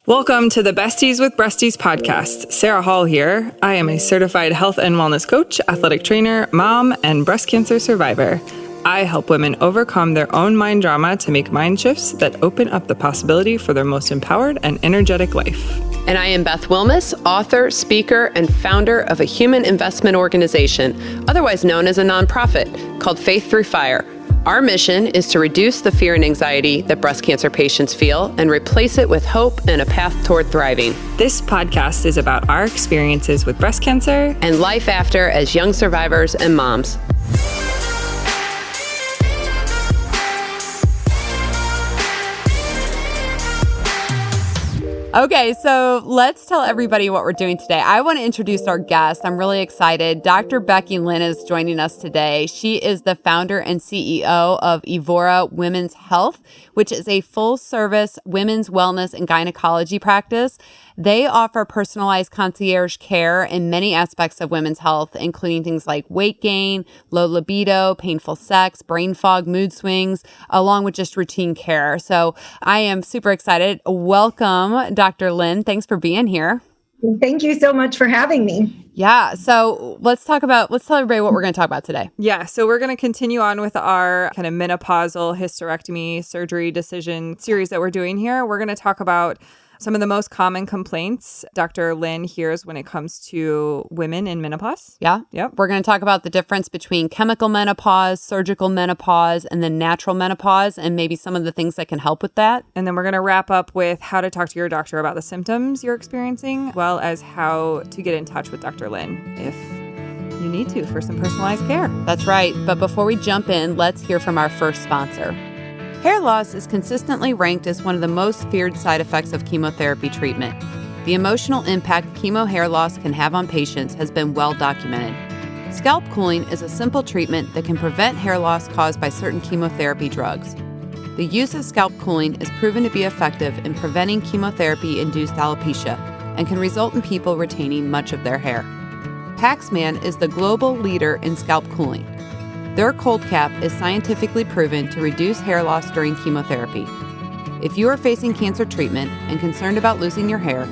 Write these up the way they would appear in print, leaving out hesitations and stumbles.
Welcome to the Besties with Breasties podcast. Sarah Hall here. I am a certified health and wellness coach, athletic trainer, mom, and breast cancer survivor. I help women overcome their own mind drama to make mind shifts that open up the possibility for their most empowered and energetic life. And I am Beth Wilmus, author, speaker, and founder of a human investment organization, otherwise known as a nonprofit, called Faith Through Fire. Our mission is to reduce the fear and anxiety that breast cancer patients feel and replace it with hope and a path toward thriving. This podcast is about our experiences with breast cancer and life after as young survivors and moms. Okay, so let's tell everybody what we're doing today. I want to introduce our guest. I'm really excited. Dr. Becky Lynn is joining us today. She is the founder and CEO of Evora Women's Health, which is a full-service women's wellness and gynecology practice. They offer personalized concierge care in many aspects of women's health, including things like weight gain, low libido, painful sex, brain fog, mood swings, along with just routine care. So I am super excited. Welcome, Dr. Lynn. Thanks for being here. Thank you so much for having me. Yeah. So let's tell everybody what we're going to talk about today. Yeah. So we're going to continue on with our kind of menopausal hysterectomy surgery decision series that we're doing here. We're going to talk about some of the most common complaints Dr. Lynn hears when it comes to women in menopause. Yeah. Yep. We're going to talk about the difference between chemical menopause, surgical menopause, and then natural menopause, and maybe some of the things that can help with that. And then we're going to wrap up with how to talk to your doctor about the symptoms you're experiencing, as well as how to get in touch with Dr. Lynn if you need to for some personalized care. That's right. But before we jump in, let's hear from our first sponsor. Hair loss is consistently ranked as one of the most feared side effects of chemotherapy treatment. The emotional impact chemo hair loss can have on patients has been well documented. Scalp cooling is a simple treatment that can prevent hair loss caused by certain chemotherapy drugs. The use of scalp cooling is proven to be effective in preventing chemotherapy-induced alopecia and can result in people retaining much of their hair. Paxman is the global leader in scalp cooling. Their cold cap is scientifically proven to reduce hair loss during chemotherapy. If you are facing cancer treatment and concerned about losing your hair,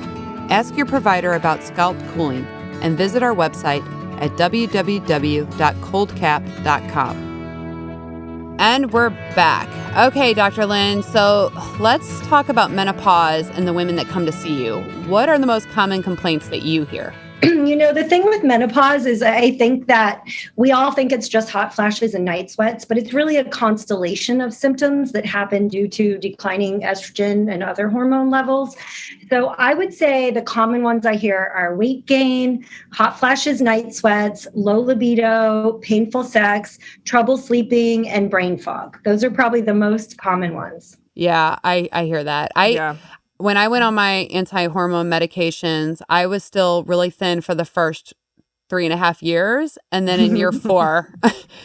ask your provider about scalp cooling and visit our website at www.coldcap.com. And we're back. Okay, Dr. Lynn, so let's talk about menopause and the women that come to see you. What are the most common complaints that you hear? You know, the thing with menopause is I think that we all think it's just hot flashes and night sweats, but it's really a constellation of symptoms that happen due to declining estrogen and other hormone levels. So I would say the common ones I hear are weight gain, hot flashes, night sweats, low libido, painful sex, trouble sleeping, and brain fog. Those are probably the most common ones. Yeah, I hear that. When I went on my anti-hormone medications, I was still really thin for the first 3.5 years. And then in year 4,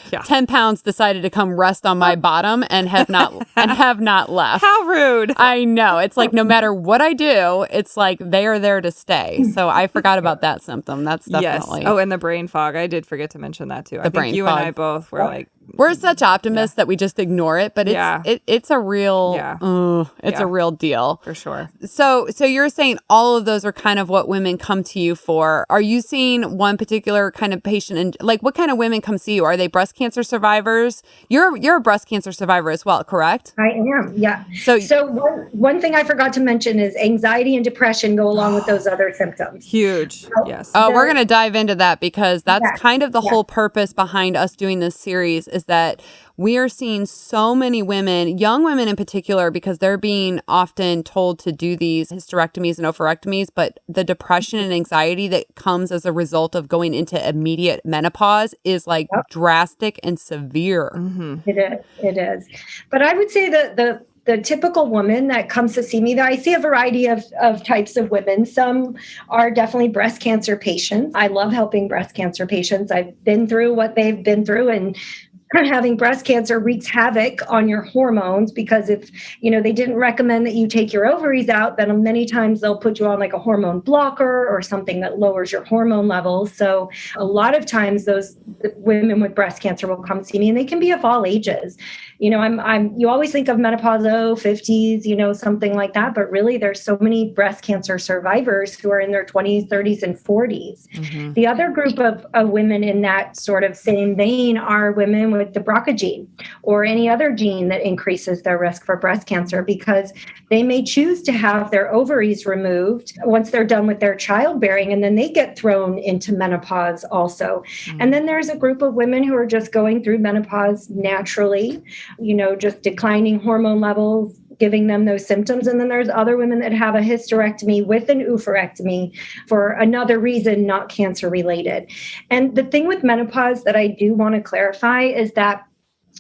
10 pounds decided to come rest on my bottom and have not left. How rude. I know. It's like no matter what I do, it's like they are there to stay. So I forgot about that symptom. That's definitely. Yes. Oh, and the brain fog. I did forget to mention that too. I think brain you fog. And I both were like, we're such optimists that we just ignore it, but it's a real a real deal for sure. So you're saying all of those are kind of what women come to you for. Are you seeing one particular kind of patient, and like what kind of women come see you? Are they breast cancer survivors? You're a breast cancer survivor as well, correct? I am, yeah. So one thing I forgot to mention is anxiety and depression go along with those other symptoms. Huge. Yes. Oh, we're going to dive into that because that's kind of the whole purpose behind us doing this series is that we are seeing so many women, young women in particular, because they're being often told to do these hysterectomies and oophorectomies, but the depression and anxiety that comes as a result of going into immediate menopause is like drastic and severe. Mm-hmm. It is. But I would say that the typical woman that comes to see me, I see a variety of types of women. Some are definitely breast cancer patients. I love helping breast cancer patients. I've been through what they've been through, and having breast cancer wreaks havoc on your hormones, because if, they didn't recommend that you take your ovaries out, then many times they'll put you on like a hormone blocker or something that lowers your hormone levels. So a lot of times those women with breast cancer will come see me, and they can be of all ages. You always think of menopause, 50s, something like that. But really, there's so many breast cancer survivors who are in their 20s, 30s, and 40s. Mm-hmm. The other group of women in that sort of same vein are women with the BRCA gene or any other gene that increases their risk for breast cancer, because they may choose to have their ovaries removed once they're done with their childbearing, and then they get thrown into menopause also. Mm-hmm. And then there's a group of women who are just going through menopause naturally, just declining hormone levels, giving them those symptoms. And then there's other women that have a hysterectomy with an oophorectomy for another reason, not cancer related. And the thing with menopause that I do want to clarify is that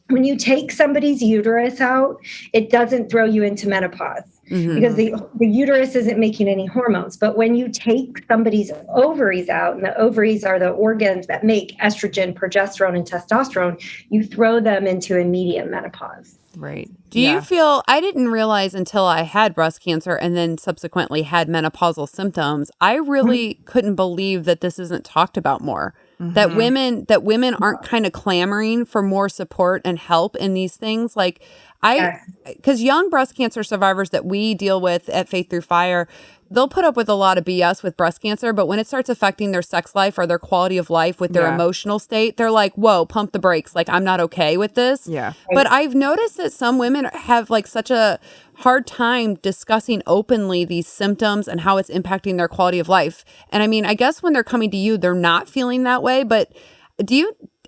when you take somebody's uterus out, it doesn't throw you into menopause. Mm-hmm. Because the uterus isn't making any hormones. But when you take somebody's ovaries out, and the ovaries are the organs that make estrogen, progesterone, and testosterone, you throw them into immediate menopause. Right. Do you feel, I didn't realize until I had breast cancer and then subsequently had menopausal symptoms, I really couldn't believe that this isn't talked about more. Mm-hmm. That women aren't kind of clamoring for more support and help in these things. Like because young breast cancer survivors that we deal with at Faith Through Fire, they'll put up with a lot of BS with breast cancer, but when it starts affecting their sex life or their quality of life with their emotional state, they're like, whoa, pump the brakes. Like, I'm not okay with this. Yeah. But I've noticed that some women have like such a hard time discussing openly these symptoms and how it's impacting their quality of life. And I mean, I guess when they're coming to you, they're not feeling that way, but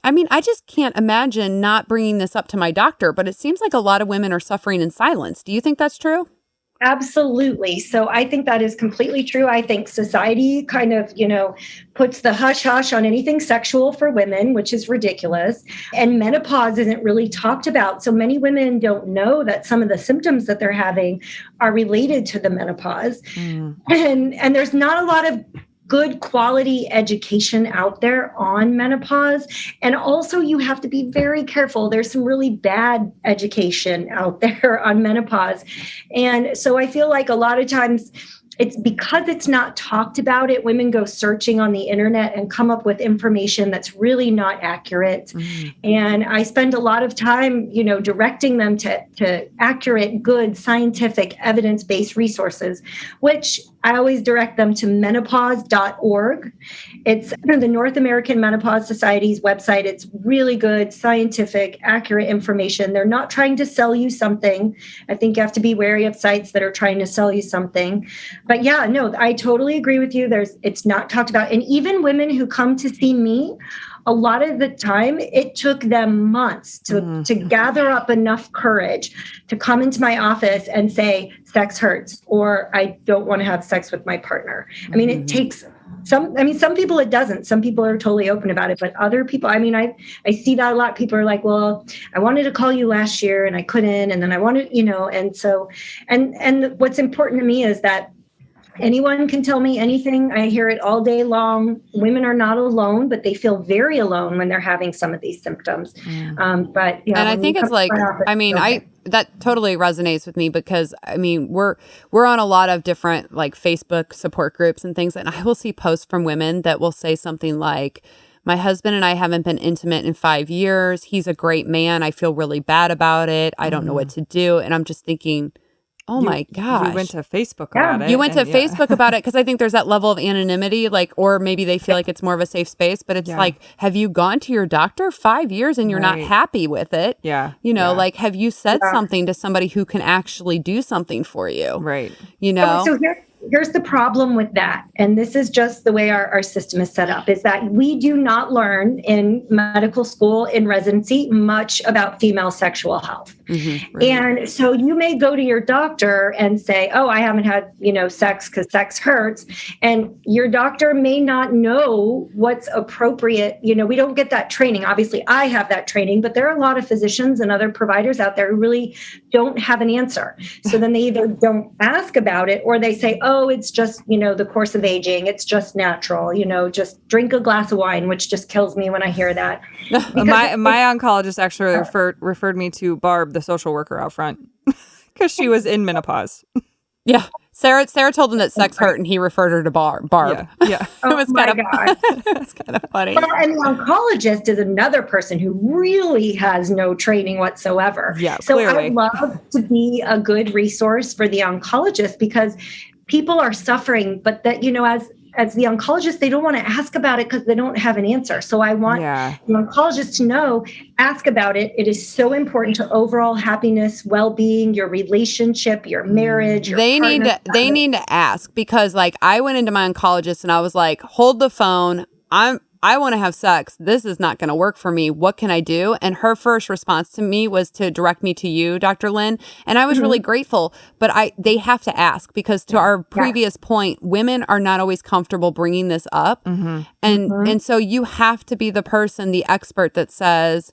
I just can't imagine not bringing this up to my doctor, but it seems like a lot of women are suffering in silence. Do you think that's true? Absolutely. So I think that is completely true. I think society kind of, puts the hush hush on anything sexual for women, which is ridiculous. And menopause isn't really talked about. So many women don't know that some of the symptoms that they're having are related to the menopause. Mm. And there's not a lot of good quality education out there on menopause. And also you have to be very careful. There's some really bad education out there on menopause. And so I feel like a lot of times it's because it's not talked about it. Women go searching on the internet and come up with information that's really not accurate. Mm-hmm. And I spend a lot of time, directing them to accurate, good, scientific, evidence-based resources, which I always direct them to menopause.org. It's the North American Menopause Society's website. It's really good, scientific, accurate information. They're not trying to sell you something. I think you have to be wary of sites that are trying to sell you something. But yeah, no, I totally agree with you. It's not talked about. And even women who come to see me, a lot of the time, it took them months to gather up enough courage to come into my office and say, sex hurts, or I don't want to have sex with my partner. I mean, it takes some people it doesn't. Some people are totally open about it, but other people, I see that a lot. People are like, well, I wanted to call you last year and I couldn't. And then I wanted, and so, and what's important to me is that anyone can tell me anything. I hear it all day long. Women are not alone, but they feel very alone when they're having some of these symptoms. But and I think it's like, that totally resonates with me because we're on a lot of different like Facebook support groups and things, and I will see posts from women that will say something like, my husband and I haven't been intimate in 5 years. He's a great man. I feel really bad about it. I don't know what to do. And I'm just thinking, oh my gosh. You went to Facebook about it. You went to Facebook about it because I think there's that level of anonymity, like, or maybe they feel like it's more of a safe space, but it's like, have you gone to your doctor 5 years and you're not happy with it? Yeah. Like, have you said something to somebody who can actually do something for you? Right. So here's the problem with that. And this is just the way our system is set up, is that we do not learn in medical school, in residency, much about female sexual health. Mm-hmm, right. And so you may go to your doctor and say, oh, I haven't had, sex because sex hurts. And your doctor may not know what's appropriate. We don't get that training. Obviously, I have that training, but there are a lot of physicians and other providers out there who really don't have an answer. So then they either don't ask about it or they say, oh, oh, it's just, the course of aging. It's just natural, just drink a glass of wine, which just kills me when I hear that. My oncologist actually referred me to Barb, the social worker out front, because she was in menopause. Yeah. Sarah told him that sex hurt, and he referred her to Barb. Yeah. Oh, it was kind of funny. Well, and the oncologist is another person who really has no training whatsoever. Yeah, so clearly. I love to be a good resource for the oncologist, because people are suffering, but that, as the oncologist, they don't want to ask about it because they don't have an answer. So I want the oncologist to know, ask about it. It is so important to overall happiness, well-being, your relationship, your marriage. They need to ask, because I went into my oncologist and I was like, hold the phone. I want to have sex. This is not going to work for me. What can I do? And her first response to me was to direct me to you, Dr. Lynn. And I was really grateful, but they have to ask, because to our previous point, women are not always comfortable bringing this up. And so you have to be the person, the expert that says,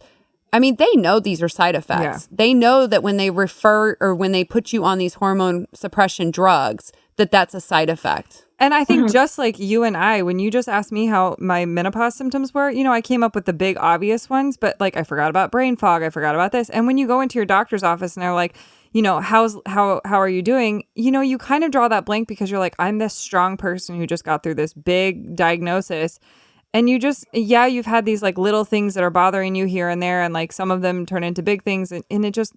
they know these are side effects. Yeah. They know that when they refer or when they put you on these hormone suppression drugs, that's a side effect. And I think just like you and I, when you just asked me how my menopause symptoms were, I came up with the big obvious ones, but I forgot about brain fog. I forgot about this. And when you go into your doctor's office and they're like, how are you doing? You kind of draw that blank, because you're like, I'm this strong person who just got through this big diagnosis. And you just, you've had these little things that are bothering you here and there, and some of them turn into big things, and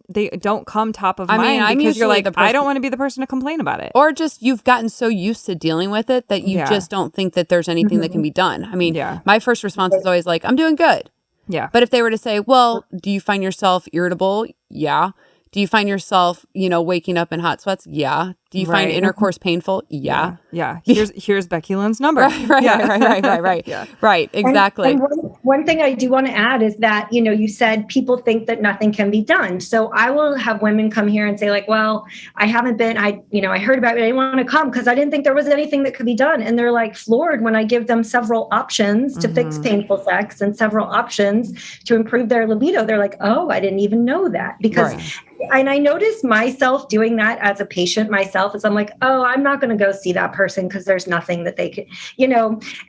they don't come top of mind, because you're like, I don't want to be the person to complain about it. Or just you've gotten so used to dealing with it that you just don't think that there's anything that can be done. My first response is always I'm doing good. Yeah. But if they were to say, well, do you find yourself irritable? Yeah. Do you find yourself, waking up in hot sweats? Yeah. Do you find intercourse painful? Yeah. Yeah. Here's Becky Lynn's number. Right. Yeah. Right. Exactly. And one thing I do want to add is that, you said people think that nothing can be done. So I will have women come here and say well, I haven't been, I heard about it. I didn't want to come because I didn't think there was anything that could be done. And they're floored when I give them several options to fix painful sex and several options to improve their libido. They're like, oh, I didn't even know that. Because And I noticed myself doing that as a patient myself, is I'm like, oh, I'm not going to go see that person because there's nothing that they could,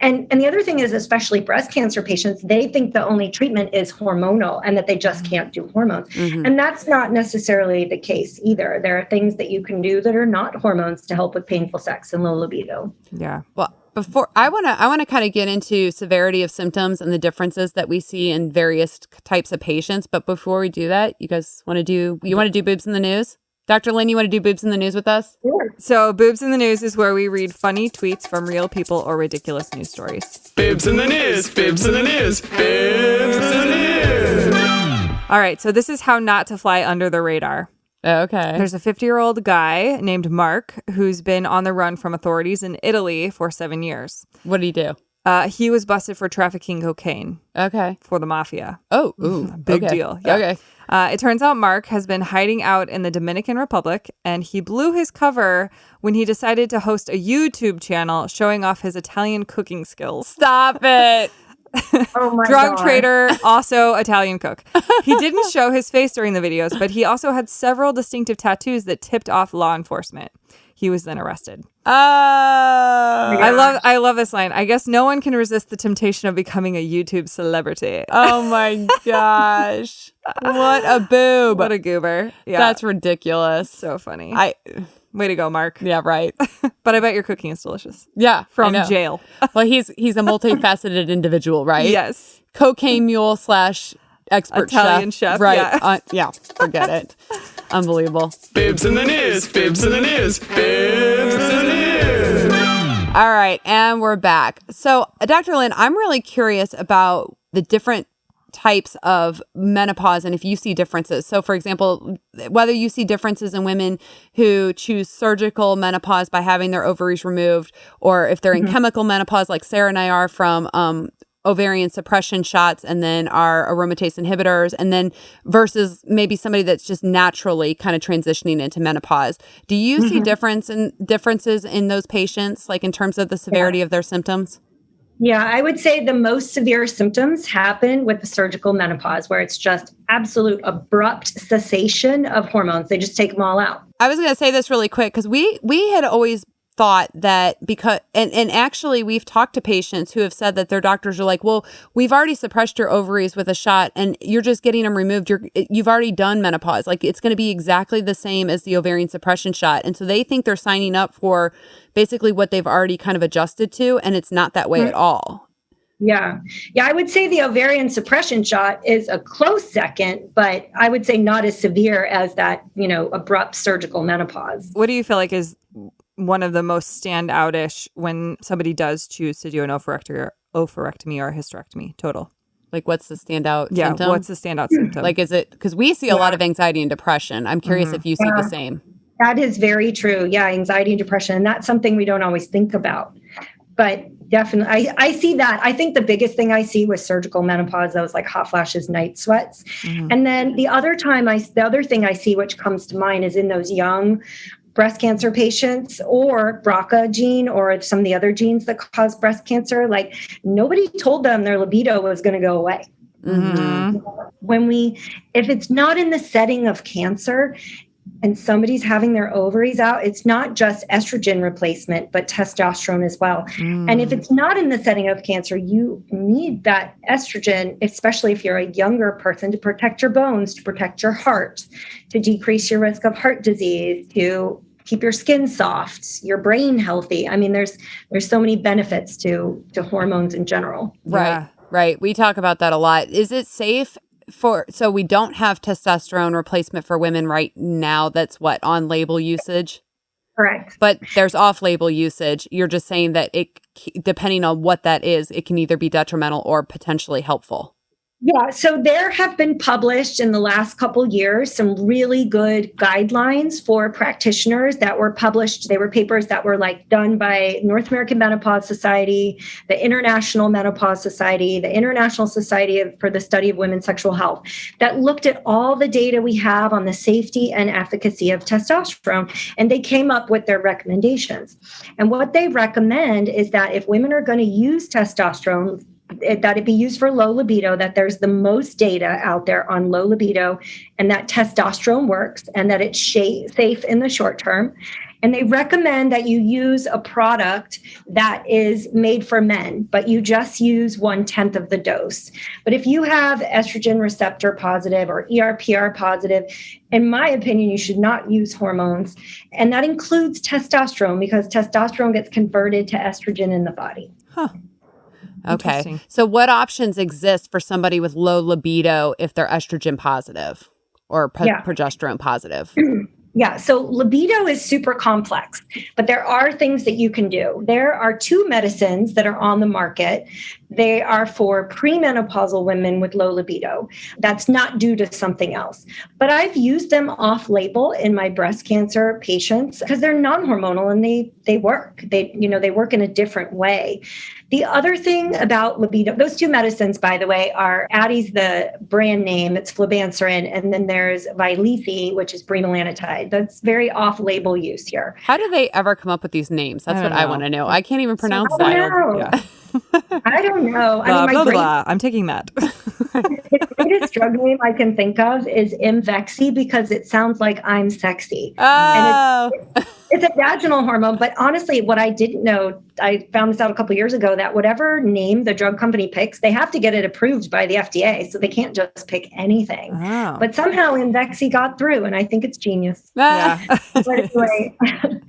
and the other thing is, especially breast cancer patients, they think the only treatment is hormonal and that they just can't do hormones. And that's not necessarily the case either. There are things that you can do that are not hormones to help with painful sex and low libido. Yeah. Well, before I want to kind of get into severity of symptoms and the differences that we see in various types of patients. But before we do that, you guys want to do boobs in the news? Dr. Lynn, you want to do boobs in the news with us? Sure. So boobs in the news is where we read funny tweets from real people or ridiculous news stories. Boobs in the news, boobs in the news, boobs in the news. All right. So this is how not to fly under the radar. Okay. There's a 50-year-old guy named Mark who's been on the run from authorities in Italy for 7 years. What did he do? He was busted for trafficking cocaine. Okay. For the mafia. Oh, ooh. Big deal. Yeah. Okay. It turns out Mark has been hiding out in the Dominican Republic, and he blew his cover when he decided to host a YouTube channel showing off his Italian cooking skills. Stop it. Oh my Drug God. trader, also Italian cook. He didn't show his face during the videos, but he also had several distinctive tattoos that tipped off law enforcement. He was then arrested. Oh. I love this line. I guess no one can resist the temptation of becoming a YouTube celebrity. Oh my gosh. What a boob. What a goober. Yeah. That's ridiculous. So funny. Way to go, Mark. Yeah, right. But I bet your cooking is delicious. Yeah. From jail. Well, he's a multifaceted individual, right? Yes. Cocaine mule / expert Italian chef. Right. Yeah. Yeah. Forget it. Unbelievable. Boobs in the news, boobs in the news, boobs in the news. All right. And we're back. So, Dr. Lynn, I'm really curious about the different types of menopause and if you see differences. So, for example, whether you see differences in women who choose surgical menopause by having their ovaries removed, or if they're in chemical menopause like Sarah and I are from ovarian suppression shots and then our aromatase inhibitors, and then versus maybe somebody that's just naturally kind of transitioning into menopause. Do you see differences in those patients, like in terms of the severity of their symptoms? Yeah, I would say the most severe symptoms happen with the surgical menopause, where it's just absolute abrupt cessation of hormones. They just take them all out. I was going to say this really quick because we had always thought that because, and actually we've talked to patients who have said that their doctors are like, well, we've already suppressed your ovaries with a shot and you're just getting them removed. You've already done menopause. Like it's going to be exactly the same as the ovarian suppression shot. And so they think they're signing up for basically what they've already kind of adjusted to. And it's not that way at all. Yeah. I would say the ovarian suppression shot is a close second, but I would say not as severe as that, abrupt surgical menopause. What do you feel like is one of the most standout-ish when somebody does choose to do an oophorectomy or hysterectomy total? Like what's the standout symptom? Yeah, what's the standout symptom? Like is it, because we see a lot of anxiety and depression. I'm curious if you see the same. That is very true. Yeah, anxiety and depression. And that's something we don't always think about. But definitely, I see that. I think the biggest thing I see with surgical menopause, that was like hot flashes, night sweats. And then the other thing I see, which comes to mind, is in those young breast cancer patients or BRCA gene or some of the other genes that cause breast cancer. Like nobody told them their libido was going to go away. If it's not in the setting of cancer, and somebody's having their ovaries out, it's not just estrogen replacement, but testosterone as well. And if it's not in the setting of cancer, you need that estrogen, especially if you're a younger person, to protect your bones, to protect your heart, to decrease your risk of heart disease, to keep your skin soft, your brain healthy. I mean, there's so many benefits to hormones in general. Right. We talk about that a lot. Is it safe so we don't have testosterone replacement for women right now? That's what, on label usage? Correct. But there's off label usage. You're just saying that it, depending on what that is, it can either be detrimental or potentially helpful. Yeah, so there have been published in the last couple years some really good guidelines for practitioners that were published. They were papers that were done by North American Menopause Society, the International Menopause Society, the International Society for the Study of Women's Sexual Health, that looked at all the data we have on the safety and efficacy of testosterone, and they came up with their recommendations. And what they recommend is that if women are going to use testosterone, that it be used for low libido, that there's the most data out there on low libido, and that testosterone works, and that it's safe in the short term. And they recommend that you use a product that is made for men, but you just use 1/10 of the dose. But if you have estrogen receptor positive or ERPR positive, in my opinion, you should not use hormones. And that includes testosterone, because testosterone gets converted to estrogen in the body. Okay. So what options exist for somebody with low libido if they're estrogen positive or progesterone positive? Yeah, so libido is super complex, but there are things that you can do. There are 2 medicines that are on the market. They are for premenopausal women with low libido. That's not due to something else. But I've used them off-label in my breast cancer patients because they're non-hormonal and they work. They work in a different way. The other thing about libido, those 2 medicines, by the way, are Addie's the brand name, it's flibanserin, and then there's Vyleesi, which is bremelanotide. That's very off-label use here. How do they ever come up with these names? That's what I want to know. I can't even pronounce that. I don't know. I'm taking that. The greatest drug name I can think of is Imvexi, because it sounds like I'm sexy. Oh. And it's a vaginal hormone. But honestly, what I didn't know, I found this out a couple of years ago, that whatever name the drug company picks, they have to get it approved by the FDA. So they can't just pick anything. Oh. But somehow Imvexi got through, and I think it's genius. Yeah. But anyway,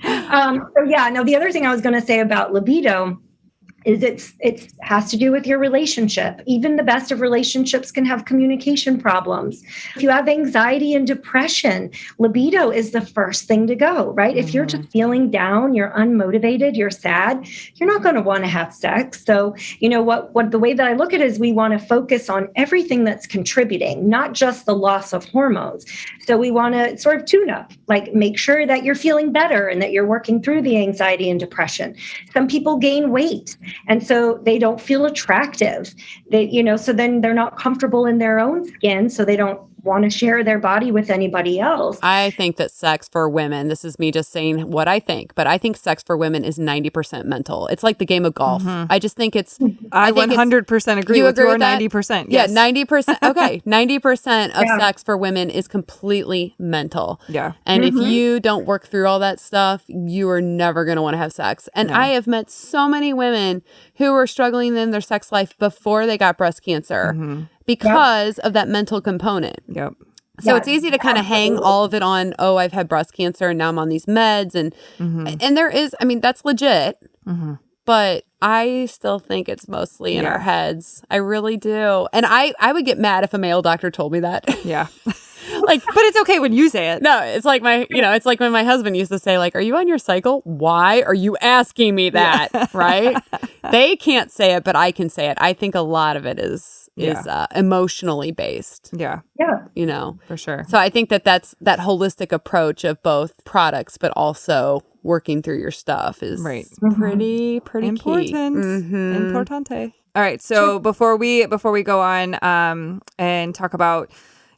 the other thing I was going to say about libido is it has to do with your relationship. Even the best of relationships can have communication problems. If you have anxiety and depression, libido is the first thing to go, right? If you're just feeling down, you're unmotivated, you're sad, you're not going to want to have sex. So, what the way that I look at it is we want to focus on everything that's contributing, not just the loss of hormones. So we want to sort of tune up, make sure that you're feeling better and that you're working through the anxiety and depression. Some people gain weight, and so they don't feel attractive. So then they're not comfortable in their own skin, so they don't want to share their body with anybody else. I think that sex for women, this is me just saying what I think, but I think sex for women is 90% mental. It's like the game of golf. I just think it's... I 100% agree with your 90%. Yes. Yeah, 90%. Okay, 90% of sex for women is completely mental. Yeah. And if you don't work through all that stuff, you are never going to want to have sex. And I have met so many women who were struggling in their sex life before they got breast cancer because of that mental component. Yep. So it's easy to kind of hang all of it on, oh, I've had breast cancer and now I'm on these meds. And there is, I mean, that's legit. But I still think it's mostly in our heads. I really do. And I would get mad if a male doctor told me that. Yeah. But it's okay when you say it. No, it's like it's like when my husband used to say, like, are you on your cycle? Why are you asking me that? Yeah. Right? They can't say it, but I can say it. I think a lot of it is emotionally based. Yeah. Yeah. For sure. So I think that's that holistic approach of both products, but also working through your stuff is pretty important. key. Importante. All right. So before we go on and talk about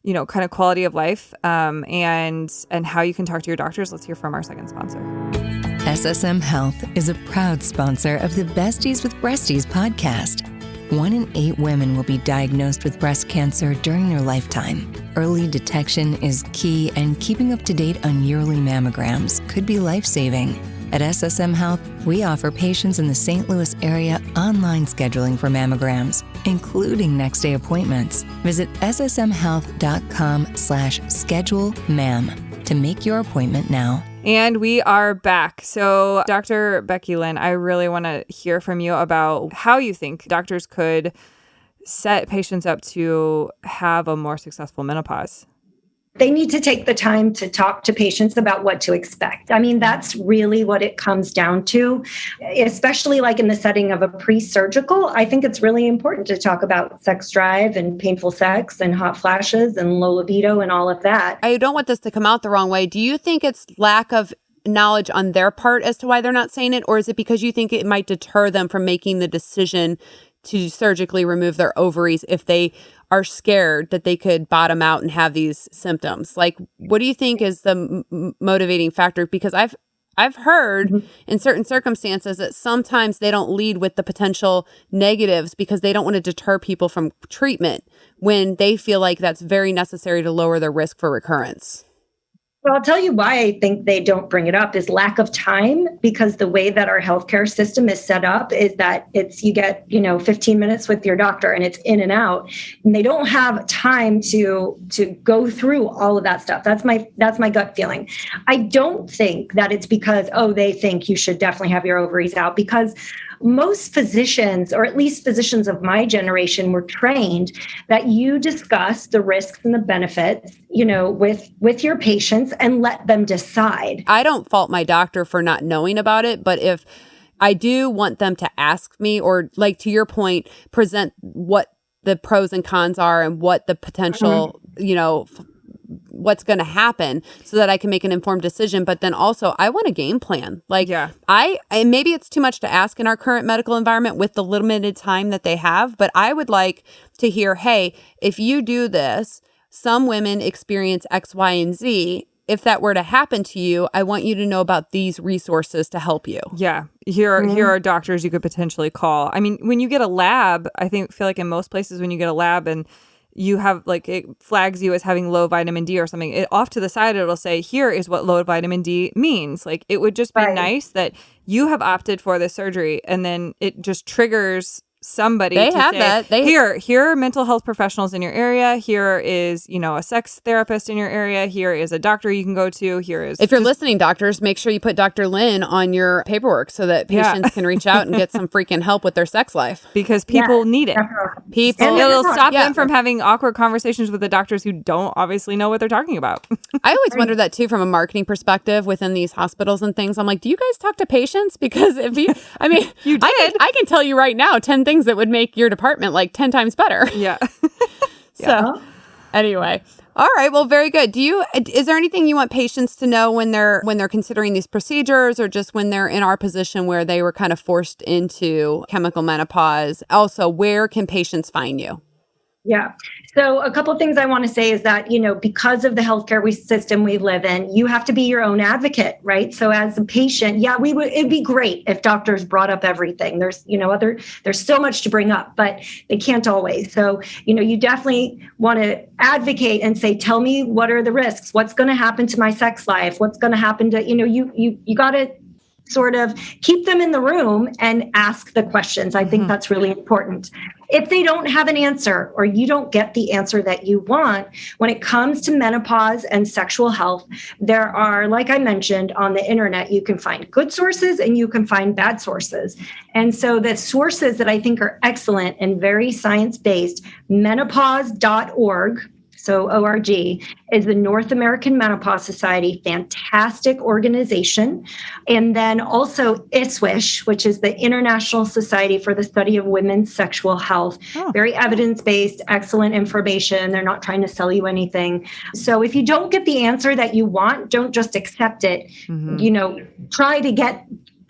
kind of quality of life and how you can talk to your doctors, let's hear from our second sponsor. SSM Health is a proud sponsor of the Besties with Breasties podcast. 1 in 8 women will be diagnosed with breast cancer during their lifetime. Early detection is key, and keeping up to date on yearly mammograms could be life-saving. At SSM Health, we offer patients in the St. Louis area online scheduling for mammograms, including next-day appointments. Visit ssmhealth.com/schedule-mam to make your appointment now. And we are back. So, Dr. Becky Lynn, I really want to hear from you about how you think doctors could set patients up to have a more successful menopause. They need to take the time to talk to patients about what to expect. I mean, that's really what it comes down to, especially like in the setting of a pre-surgical. I think it's really important to talk about sex drive and painful sex and hot flashes and low libido and all of that. I don't want this to come out the wrong way. Do you think it's lack of knowledge on their part as to why they're not saying it? Or is it because you think it might deter them from making the decision to surgically remove their ovaries if they are scared that they could bottom out and have these symptoms? Like, what do you think is the motivating factor? Because I've heard in certain circumstances that sometimes they don't lead with the potential negatives because they don't want to deter people from treatment when they feel like that's very necessary to lower their risk for recurrence. Well, I'll tell you why I think they don't bring it up is lack of time, because the way that our healthcare system is set up is that you get 15 minutes with your doctor and it's in and out, and they don't have time to go through all of that stuff. That's my gut feeling. I don't think that it's because they think you should definitely have your ovaries out, because most physicians, or at least physicians of my generation, were trained that you discuss the risks and the benefits, with your patients and let them decide. I don't fault my doctor for not knowing about it, but if I do want them to ask me, or like to your point, present what the pros and cons are and what the potential, what's going to happen so that I can make an informed decision. But then also I want a game plan. Like and maybe it's too much to ask in our current medical environment with the limited time that they have, but I would like to hear, hey, if you do this, some women experience X, Y, and Z. If that were to happen to you, I want you to know about these resources to help you. Yeah. Here are doctors you could potentially call. I mean, when you get a lab, feel like in most places when you get a lab and you have it flags you as having low vitamin D or something, off to the side, it'll say, here is what low vitamin D means. Like, it would just be nice that you have opted for this surgery, and then it just triggers somebody they to have say, that. Here are mental health professionals in your area. Here is, a sex therapist in your area. Here is a doctor you can go to. Here is... If you're listening, doctors, make sure you put Dr. Lynn on your paperwork so that patients can reach out and get some freaking help with their sex life. Because people need it. It'll stop them from having awkward conversations with the doctors who don't obviously know what they're talking about. I always wonder that too from a marketing perspective within these hospitals and things. I'm like, do you guys talk to patients? Because if you, you did. I can tell you right now 10 things that would make your department 10 times better. Yeah. So anyway, all right. Well, very good. Is there anything you want patients to know when they're considering these procedures, or just when they're in our position where they were kind of forced into chemical menopause? Also, where can patients find you? Yeah. So a couple of things I want to say is that, because of the healthcare system we live in, you have to be your own advocate, right? So as a patient, it'd be great if doctors brought up everything. There's, there's so much to bring up, but they can't always. So, you definitely want to advocate and say, tell me, what are the risks? What's going to happen to my sex life? What's going to happen to, you got to sort of keep them in the room and ask the questions. I think that's really important. If they don't have an answer or you don't get the answer that you want, when it comes to menopause and sexual health, there are, like I mentioned, on the internet, you can find good sources and you can find bad sources. And so the sources that I think are excellent and very science-based, menopause.org, so ORG, is the North American Menopause Society, fantastic organization. And then also ISWISH, which is the International Society for the Study of Women's Sexual Health. Very evidence-based, excellent information. They're not trying to sell you anything. So if you don't get the answer that you want, don't just accept it. Try to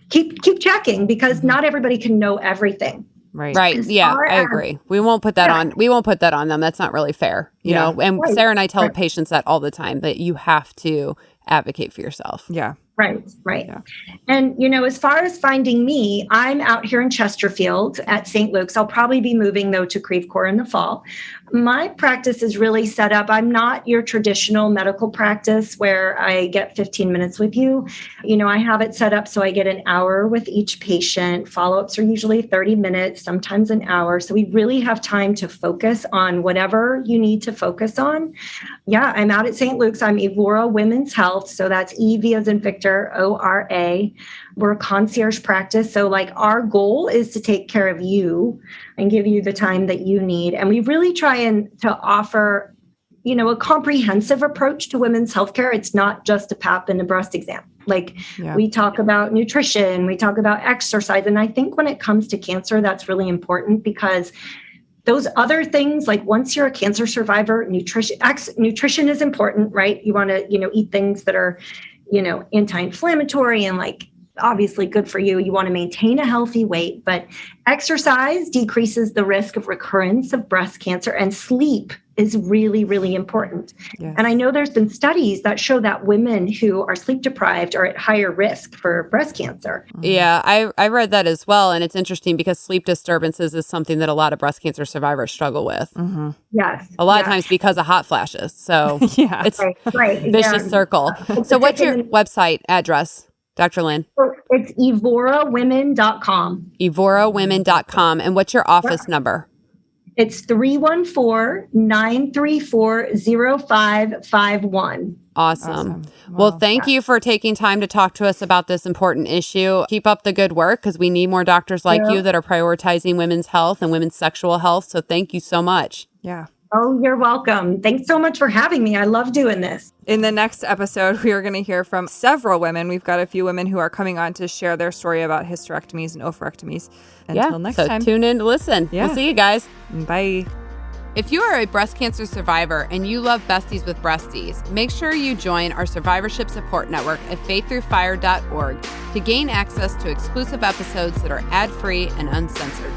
keep checking, because not everybody can know everything. Right. Yeah, I agree. We won't put that on. We won't put that on them. That's not really fair. You know, and Sarah and I tell patients that all the time, that you have to advocate for yourself. Yeah. Right. Yeah. And, as far as finding me, I'm out here in Chesterfield at St. Luke's. I'll probably be moving, though, to Creve Coeur in the fall. My practice is really set up. I'm not your traditional medical practice where I get 15 minutes with you. I have it set up so I get an hour with each patient. Follow-ups are usually 30 minutes, sometimes an hour. So we really have time to focus on whatever you need to focus on. Yeah, I'm out at St. Luke's. I'm Evora Women's Health. So that's EV as in Victor, ORA. We're a concierge practice. So our goal is to take care of you and give you the time that you need. And we really try to offer, a comprehensive approach to women's healthcare. It's not just a pap and a breast exam. We talk about nutrition, we talk about exercise. And I think when it comes to cancer, that's really important, because those other things, once you're a cancer survivor, nutrition is important, right? You want to, eat things that are, anti-inflammatory and obviously good for you. You want to maintain a healthy weight, but exercise decreases the risk of recurrence of breast cancer, and sleep is really, really important. Yes. And I know there's been studies that show that women who are sleep deprived are at higher risk for breast cancer. Yeah, I read that as well. And it's interesting because sleep disturbances is something that a lot of breast cancer survivors struggle with. Mm-hmm. Yes. A lot of times because of hot flashes. So it's vicious circle. So what's your website address, Dr. Lynn? It's evorawomen.com. evorawomen.com. And what's your office number? It's 314-934-0551. Awesome. Well, thank you for taking time to talk to us about this important issue. Keep up the good work, because we need more doctors like you that are prioritizing women's health and women's sexual health. So thank you so much. Yeah. Oh, you're welcome. Thanks so much for having me. I love doing this. In the next episode, we are going to hear from several women. We've got a few women who are coming on to share their story about hysterectomies and oophorectomies. Until next time. Tune in to listen. We'll see you guys. Bye. If you are a breast cancer survivor and you love Besties with Breasties, make sure you join our survivorship support network at faiththroughfire.org to gain access to exclusive episodes that are ad-free and uncensored.